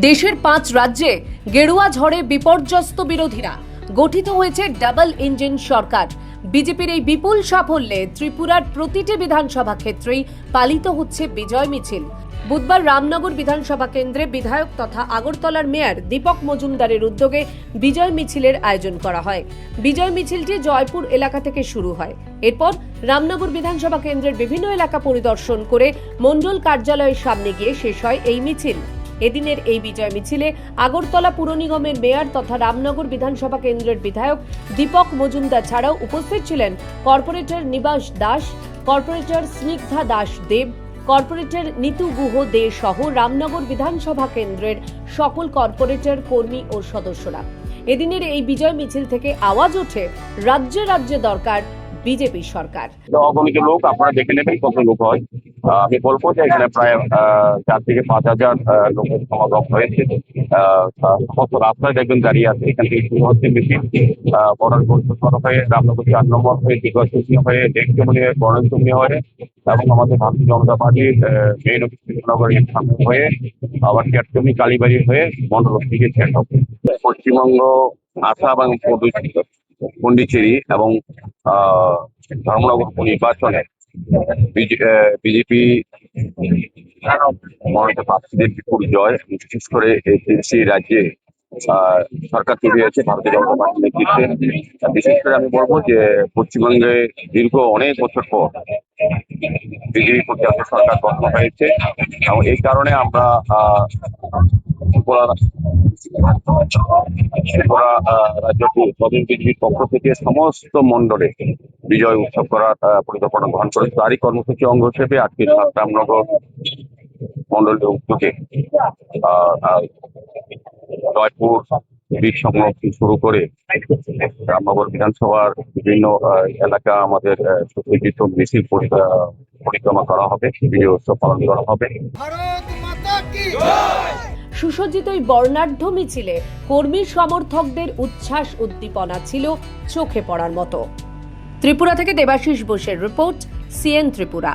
দেশের 5 রাজ্যে গেরুয়া ঝড়ে বিপর্যস্ত বিরোধীরা গঠিত হয়েছে ডাবল ইঞ্জিন সরকার। বিজেপির এই বিপুল সাফল্যে ত্রিপুরার প্রতিটি বিধানসভা ক্ষেত্রেই পালিত হচ্ছে বিজয় মিছিল। বুধবার রামনগর বিধানসভা কেন্দ্রে বিধায়ক তথা আগরতলার মেয়র দীপক মজুমদারের উদ্যোগে বিজয় মিছিলের আয়োজন করা হয়। বিজয় মিছিলটি জয়পুর এলাকা থেকে শুরু হয়। এরপর রামনগর বিধানসভা কেন্দ্রের বিভিন্ন এলাকা পরিদর্শন করে মণ্ডল কার্যালয়ের সামনে গিয়ে শেষ হয় এই মিছিল। এদিনের এই বিজয় মিছিলে আগরতলা পুর নিগমের মেয়র তথা রামনগর বিধানসভা কেন্দ্রের বিধায়ক দীপক মজুমদার ছাড়াও উপস্থিত ছিলেন কর্পোরেটর নিবাস দাস, কর্পোরেটর স্নিগ্ধা দাস দেব, কর্পোরেটর নিতু গুহ দে সহ রামনগর বিধানসভা কেন্দ্রের সকল কর্পোরেটর, কর্মী ও সদস্যরা। এদিনের এই বিজয় মিছিল থেকে আওয়াজ ওঠে, রাজ্যে রাজ্যে দরকার বিজেপি সরকার। অগণিত লোক, আপনারা দেখে নেবেন কত লোক হয়। আমি বলবো যে এখানে প্রায় 4 থেকে 5,000 লোকের সমাগম হয়েছে। সমস্ত রাস্তায় দেখবেন দাঁড়িয়ে আছে। এখান থেকে শুরু হচ্ছে মিছিল বর্ডার সড়ক হয়ে রামনগর 4 নম্বর হয়ে দিগজনী হয়ে ডেকচমনি হয়ে বরণচমনি হয়ে এবং আমাদের ভারতীয় জনতা পার্টির মেইন অফিস কৃষ্ণনগরের সামনে হয়ে আবার ক্যাটচমনি কালীবাড়ি হয়ে মন্ডল থেকে শেষ হবে। পশ্চিমবঙ্গ, আসাম এবং পন্ডিচেরি এবং ধর্মনগর উপনির্বাচনে বিজেপি প্রার্থীদের বিপুল জয়, বিশেষ করে এই রাজ্যে সরকার তৈরি হয়েছে ভারতীয় জনতা পার্টির নেতৃত্বে। বিশেষ করে আমি বলবো যে পশ্চিমবঙ্গে দীর্ঘ অনেক বছর পর বিজেপি পরিচালিত সরকার গঠন হয়েছে এবং এই কারণে আমরা ত্রিপুরা রাজ্য বিজেপির পক্ষ থেকে সমস্ত মন্ডলে বিজয় উৎসব করার পরিকল্পনা গ্রহণ করেছে। তারই কর্মসূচি অঙ্গ হিসেবে আজকে রামনগর মন্ডলের উদ্যোগে জয়পুর বীর সংগ্রাম শুরু করে রামনগর বিধানসভার বিভিন্ন এলাকা আমাদের সুসজ্জিত মিছিল পরিক্রমা করা হবে, বিজয় উৎসব পালন করা হবে। সুসজ্জিত এই বর্ণাঢ্য মিছিলে কর্মী সমর্থকদের উচ্ছ্বাস উদ্দীপনা ছিল চোখে পড়ার মতো। ত্রিপুরা থেকে দেবাশিস বোসের রিপোর্ট, সিএন ত্রিপুরা।